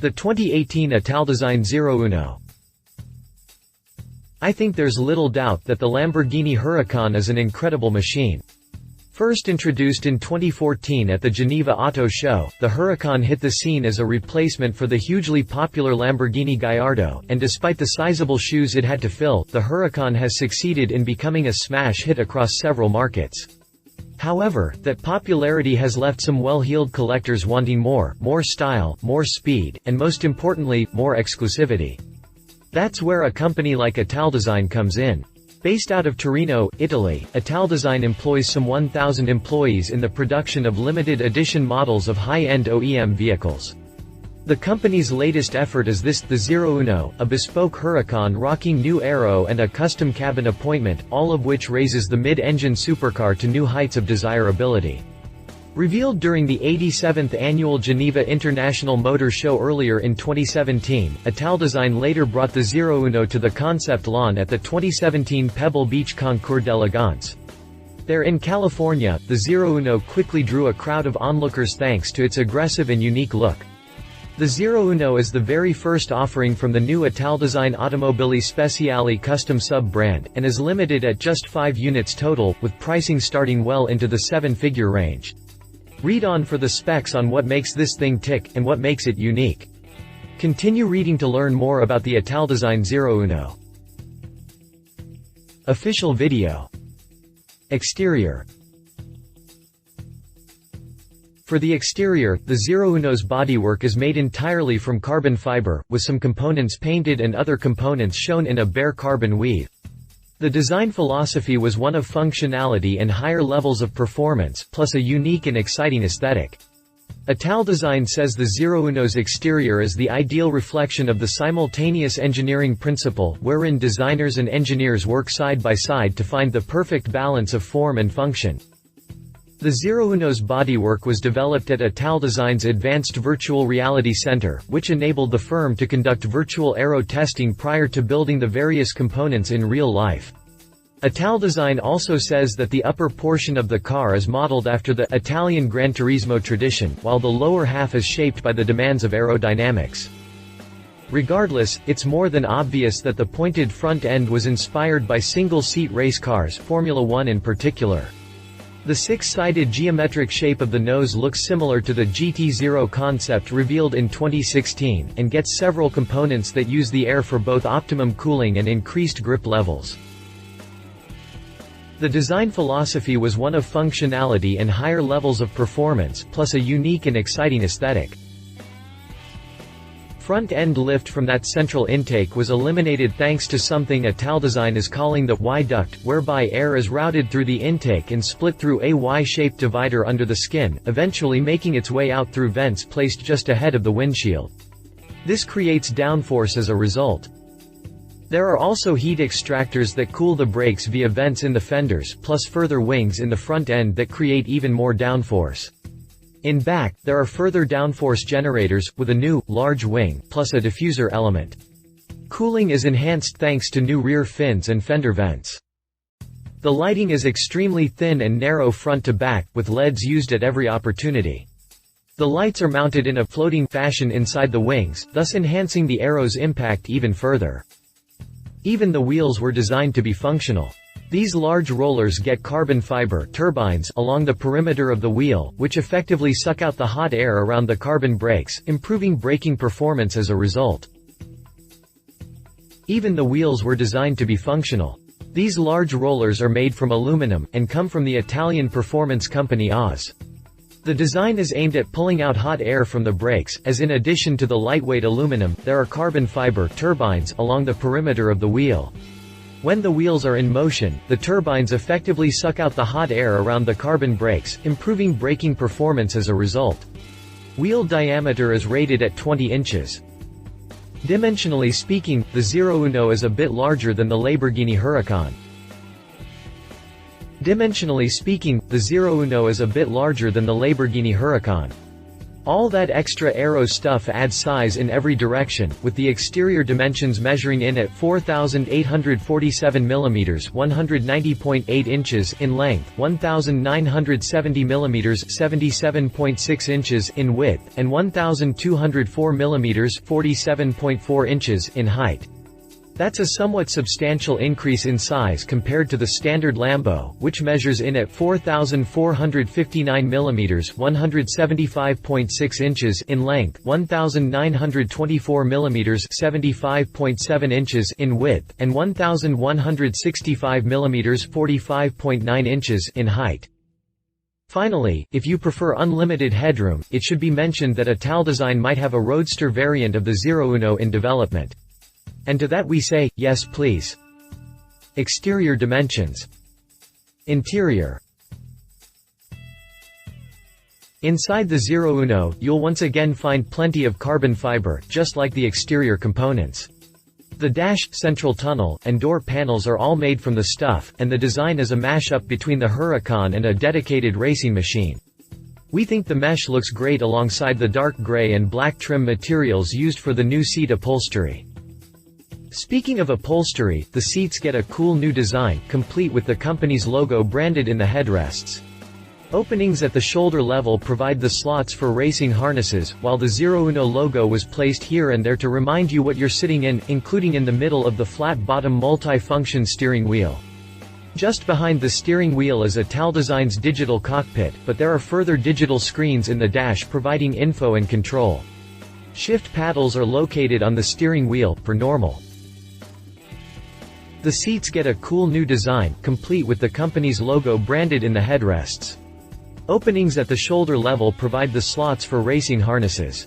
The 2018 Italdesign Zerouno. I think there's little doubt that the Lamborghini Huracan is an incredible machine. First introduced in 2014 at the Geneva Auto Show, the Huracan hit the scene as a replacement for the hugely popular Lamborghini Gallardo, and despite the sizable shoes it had to fill, the Huracan has succeeded in becoming a smash hit across several markets. However, that popularity has left some well-heeled collectors wanting more style, more speed, and most importantly, more exclusivity. That's where a company like Italdesign comes in. Based out of Torino, Italy, Italdesign employs some 1,000 employees in the production of limited edition models of high-end OEM vehicles. The company's latest effort is the Zerouno, a bespoke Huracan rocking new aero and a custom cabin appointment, all of which raises the mid-engine supercar to new heights of desirability. Revealed during the 87th Annual Geneva International Motor Show earlier in 2017, Italdesign later brought the Zerouno to the concept lawn at the 2017 Pebble Beach Concours d'Elegance. There in California, the Zerouno quickly drew a crowd of onlookers thanks to its aggressive and unique look. The Zerouno is the very first offering from the new Italdesign Automobili Speciali custom sub-brand, and is limited at just 5 units total, with pricing starting well into the 7-figure range. Read on for the specs on what makes this thing tick, and what makes it unique. Continue reading to learn more about the Italdesign Zerouno. Official video. Exterior. For the exterior, the Zerouno's bodywork is made entirely from carbon fiber, with some components painted and other components shown in a bare carbon weave. The design philosophy was one of functionality and higher levels of performance, plus a unique and exciting aesthetic. Italdesign says the Zerouno's exterior is the ideal reflection of the simultaneous engineering principle, wherein designers and engineers work side by side to find the perfect balance of form and function. The Zerouno's bodywork was developed at Italdesign's Advanced Virtual Reality Center, which enabled the firm to conduct virtual aero testing prior to building the various components in real life. Italdesign also says that the upper portion of the car is modeled after the Italian Gran Turismo tradition, while the lower half is shaped by the demands of aerodynamics. Regardless, it's more than obvious that the pointed front end was inspired by single-seat race cars, Formula One in particular. The 6-sided geometric shape of the nose looks similar to the GT0 concept revealed in 2016, and gets several components that use the air for both optimum cooling and increased grip levels. The design philosophy was one of functionality and higher levels of performance, plus a unique and exciting aesthetic. Front-end lift from that central intake was eliminated thanks to something Italdesign is calling the Y-duct, whereby air is routed through the intake and split through a Y-shaped divider under the skin, eventually making its way out through vents placed just ahead of the windshield. This creates downforce as a result. There are also heat extractors that cool the brakes via vents in the fenders, plus further wings in the front end that create even more downforce. In back, there are further downforce generators, with a new, large wing, plus a diffuser element. Cooling is enhanced thanks to new rear fins and fender vents. The lighting is extremely thin and narrow front to back, with LEDs used at every opportunity. The lights are mounted in a floating fashion inside the wings, thus enhancing the aero's impact even further. Even the wheels were designed to be functional. These large rollers get carbon fiber turbines along the perimeter of the wheel, which effectively suck out the hot air around the carbon brakes, improving braking performance as a result. Even the wheels were designed to be functional. These large rollers are made from aluminum, and come from the Italian performance company Oz. The design is aimed at pulling out hot air from the brakes, as in addition to the lightweight aluminum, there are carbon fiber turbines along the perimeter of the wheel. When the wheels are in motion, the turbines effectively suck out the hot air around the carbon brakes, improving braking performance as a result. Wheel diameter is rated at 20 inches. Dimensionally speaking, the Zerouno is a bit larger than the Lamborghini Huracan. Dimensionally speaking, the Zerouno is a bit larger than the Lamborghini Huracan. All that extra aero stuff adds size in every direction, with the exterior dimensions measuring in at 4,847 mm (190.8 inches) in length, 1,970 mm (77.6 inches) in width, and 1,204 mm (47.4 inches) in height. That's a somewhat substantial increase in size compared to the standard Lambo, which measures in at 4,459 mm (175.6 inches) in length, 1,924 mm (75.7 inches) in width, and 1,165 mm (45.9 inches) in height. Finally, if you prefer unlimited headroom, it should be mentioned that Italdesign might have a roadster variant of the Zerouno in development. And to that we say, yes please. Exterior dimensions. Interior. Inside the Zerouno, you'll once again find plenty of carbon fiber, just like the exterior components. The dash, central tunnel, and door panels are all made from the stuff, and the design is a mashup between the Huracan and a dedicated racing machine. We think the mesh looks great alongside the dark gray and black trim materials used for the new seat upholstery. Speaking of upholstery, the seats get a cool new design, complete with the company's logo branded in the headrests. Openings at the shoulder level provide the slots for racing harnesses, while the Zerouno logo was placed here and there to remind you what you're sitting in, including in the middle of the flat-bottom multi-function steering wheel. Just behind the steering wheel is Italdesign's digital cockpit, but there are further digital screens in the dash providing info and control. Shift paddles are located on the steering wheel, per normal. The seats get a cool new design, complete with the company's logo branded in the headrests. Openings at the shoulder level provide the slots for racing harnesses.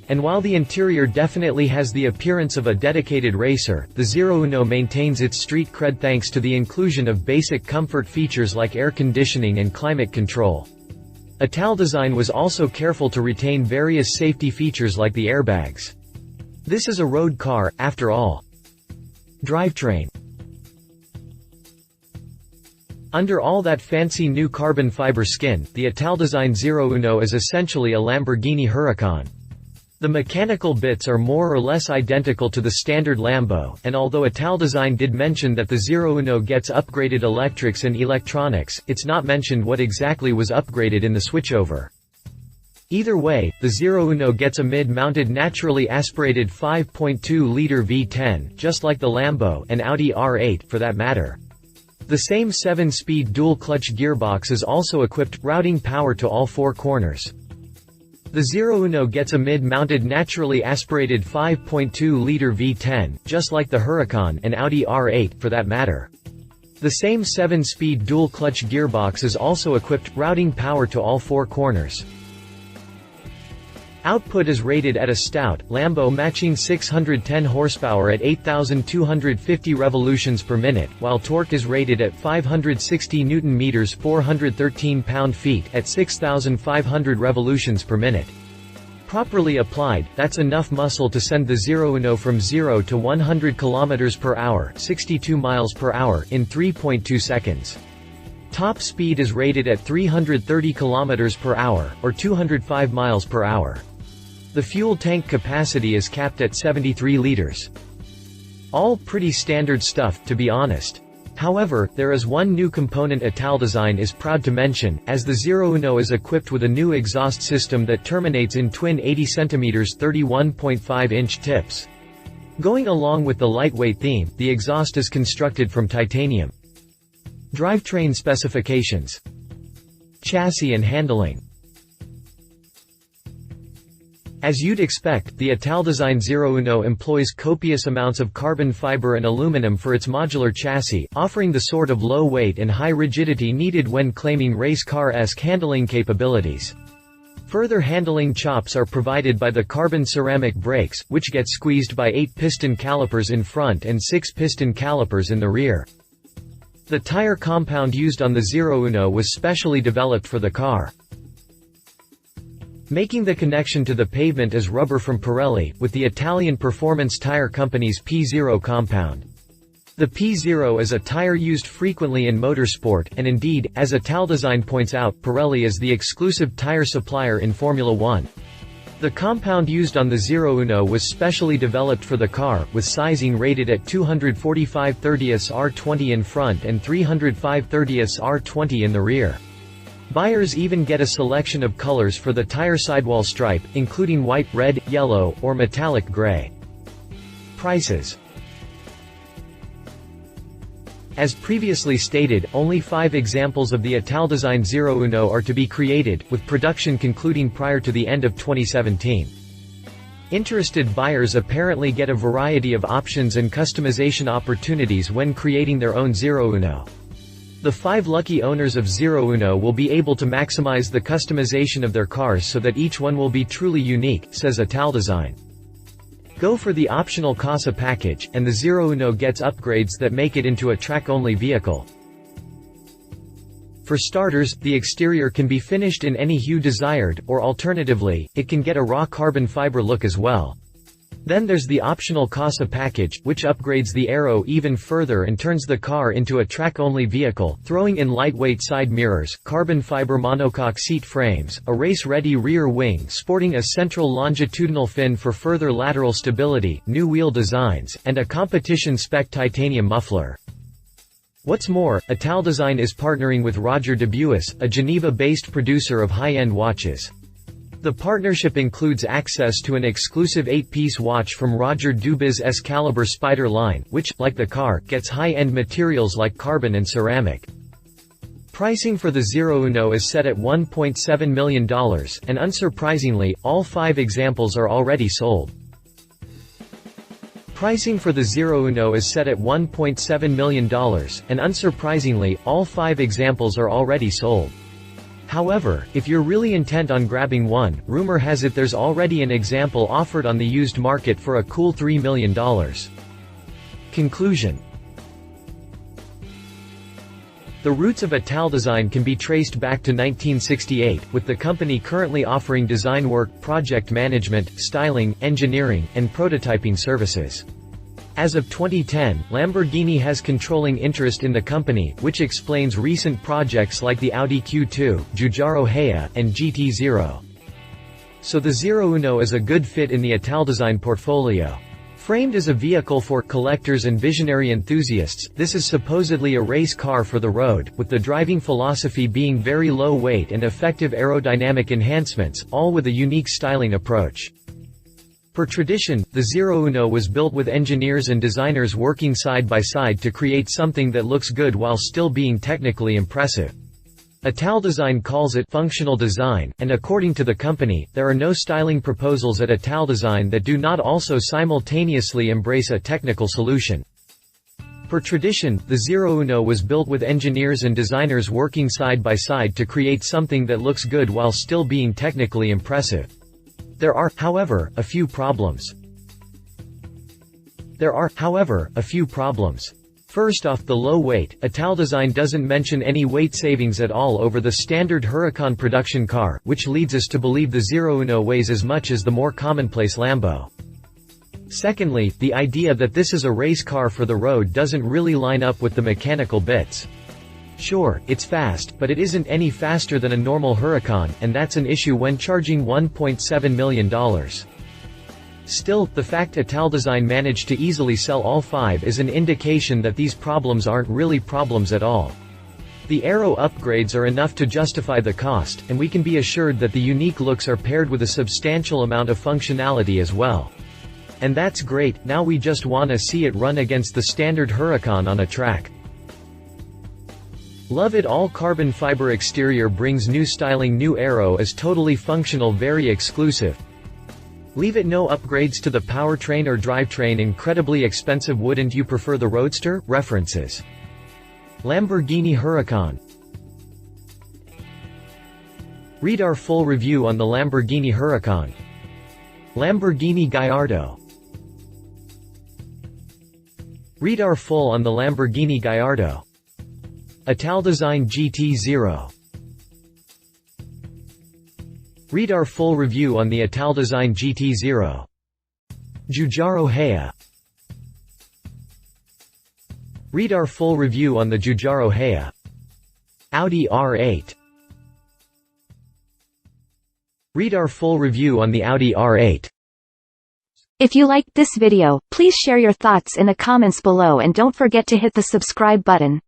And while the interior definitely has the appearance of a dedicated racer, the Zerouno maintains its street cred thanks to the inclusion of basic comfort features like air conditioning and climate control. Italdesign was also careful to retain various safety features like the airbags. This is a road car, after all. Drivetrain. Under all that fancy new carbon fiber skin, the Italdesign Zerouno is essentially a Lamborghini Huracan. The mechanical bits are more or less identical to the standard Lambo, and although Italdesign did mention that the Zerouno gets upgraded electrics and electronics, it's not mentioned what exactly was upgraded in the switchover. Either way, the Zerouno gets a mid-mounted naturally aspirated 5.2-liter V10, just like the Lambo, and Audi R8, for that matter. The same 7-speed dual-clutch gearbox is also equipped, routing power to all four corners. The Zerouno gets a mid-mounted naturally aspirated 5.2-liter V10, just like the Huracan, and Audi R8, for that matter. The same 7-speed dual-clutch gearbox is also equipped, routing power to all four corners. Output is rated at a stout, Lambo matching 610 horsepower at 8,250 revolutions per minute, while torque is rated at 560 Nm 413 pound-feet at 6,500 revolutions per minute. Properly applied, that's enough muscle to send the Zerouno from 0 to 100 km per hour, 62 miles per hour, in 3.2 seconds. Top speed is rated at 330 km per hour, or 205 miles per hour. The fuel tank capacity is capped at 73 liters. All pretty standard stuff, to be honest. However, there is one new component Italdesign is proud to mention, as the Zerouno is equipped with a new exhaust system that terminates in twin 80 cm 31.5-inch tips. Going along with the lightweight theme, the exhaust is constructed from titanium. Drivetrain specifications. Chassis and handling. As you'd expect, the Italdesign Zerouno employs copious amounts of carbon fiber and aluminum for its modular chassis, offering the sort of low weight and high rigidity needed when claiming race car-esque handling capabilities. Further handling chops are provided by the carbon ceramic brakes, which get squeezed by 8 piston calipers in front and 6 piston calipers in the rear. The tire compound used on the Zerouno was specially developed for the car. Making the connection to the pavement is rubber from Pirelli, with the Italian performance tire company's P0 compound. The P0 is a tire used frequently in motorsport, and indeed, as Italdesign points out, Pirelli is the exclusive tire supplier in Formula One. The compound used on the Zerouno was specially developed for the car, with sizing rated at 245/30 R20 in front and 305/30 R20 in the rear. Buyers even get a selection of colors for the tire sidewall stripe, including white, red, yellow, or metallic gray. Prices. As previously stated, only 5 examples of the Italdesign Zerouno are to be created, with production concluding prior to the end of 2017. Interested buyers apparently get a variety of options and customization opportunities when creating their own Zerouno. The 5 lucky owners of Zerouno will be able to maximize the customization of their cars so that each one will be truly unique, says Italdesign. Go for the optional Casa package, and the Zerouno gets upgrades that make it into a track-only vehicle. For starters, the exterior can be finished in any hue desired, or alternatively, it can get a raw carbon fiber look as well. Then there's the optional Casa package, which upgrades the aero even further and turns the car into a track-only vehicle, throwing in lightweight side mirrors, carbon fiber monocoque seat frames, a race-ready rear wing sporting a central longitudinal fin for further lateral stability, new wheel designs, and a competition-spec titanium muffler. What's more, Italdesign is partnering with Roger Dubuis, a Geneva-based producer of high-end watches. The partnership includes access to an exclusive 8-piece watch from Roger Dubuis' Excalibur Spider line, which, like the car, gets high-end materials like carbon and ceramic. Pricing for the Zerouno is set at $1.7 million, and unsurprisingly, all 5 examples are already sold. Pricing for the Zerouno is set at $1.7 million, and unsurprisingly, all 5 examples are already sold. However, if you're really intent on grabbing one, rumor has it there's already an example offered on the used market for a cool $3 million. Conclusion. The roots of Italdesign can be traced back to 1968, with the company currently offering design work, project management, styling, engineering, and prototyping services. As of 2010, Lamborghini has controlling interest in the company, which explains recent projects like the Audi Q2, Giugiaro Hea, and GT0. So the Zerouno is a good fit in the Italdesign portfolio. Framed as a vehicle for collectors and visionary enthusiasts, this is supposedly a race car for the road, with the driving philosophy being very low weight and effective aerodynamic enhancements, all with a unique styling approach. Per tradition, the Zerouno was built with engineers and designers working side by side to create something that looks good while still being technically impressive. Italdesign calls it functional design, and according to the company, there are no styling proposals at Italdesign that do not also simultaneously embrace a technical solution. Per tradition, the Zerouno was built with engineers and designers working side by side to create something that looks good while still being technically impressive. There are, however, a few problems. First off, the low weight. Italdesign doesn't mention any weight savings at all over the standard Huracan production car, which leads us to believe the Zerouno weighs as much as the more commonplace Lambo. Secondly, the idea that this is a race car for the road doesn't really line up with the mechanical bits. Sure, it's fast, but it isn't any faster than a normal Huracan, and that's an issue when charging $1.7 million. Still, the fact Italdesign managed to easily sell all 5 is an indication that these problems aren't really problems at all. The aero upgrades are enough to justify the cost, and we can be assured that the unique looks are paired with a substantial amount of functionality as well. And that's great, now we just wanna see it run against the standard Huracan on a track. Love it all. Carbon fiber exterior brings new styling. New aero is totally functional, very exclusive. Leave it. No upgrades to the powertrain or drivetrain. Incredibly expensive. Wouldn't you prefer the Roadster? References: Lamborghini Huracan. Read our full review on the Lamborghini Huracan. Lamborghini Gallardo. Read our full on the Lamborghini Gallardo. Italdesign GT0. Read our full review on the Italdesign GT0. Giugiaro Hea. Read our full review on the Giugiaro Hea. Audi R8. Read our full review on the Audi R8. If you liked this video, please share your thoughts in the comments below and don't forget to hit the subscribe button.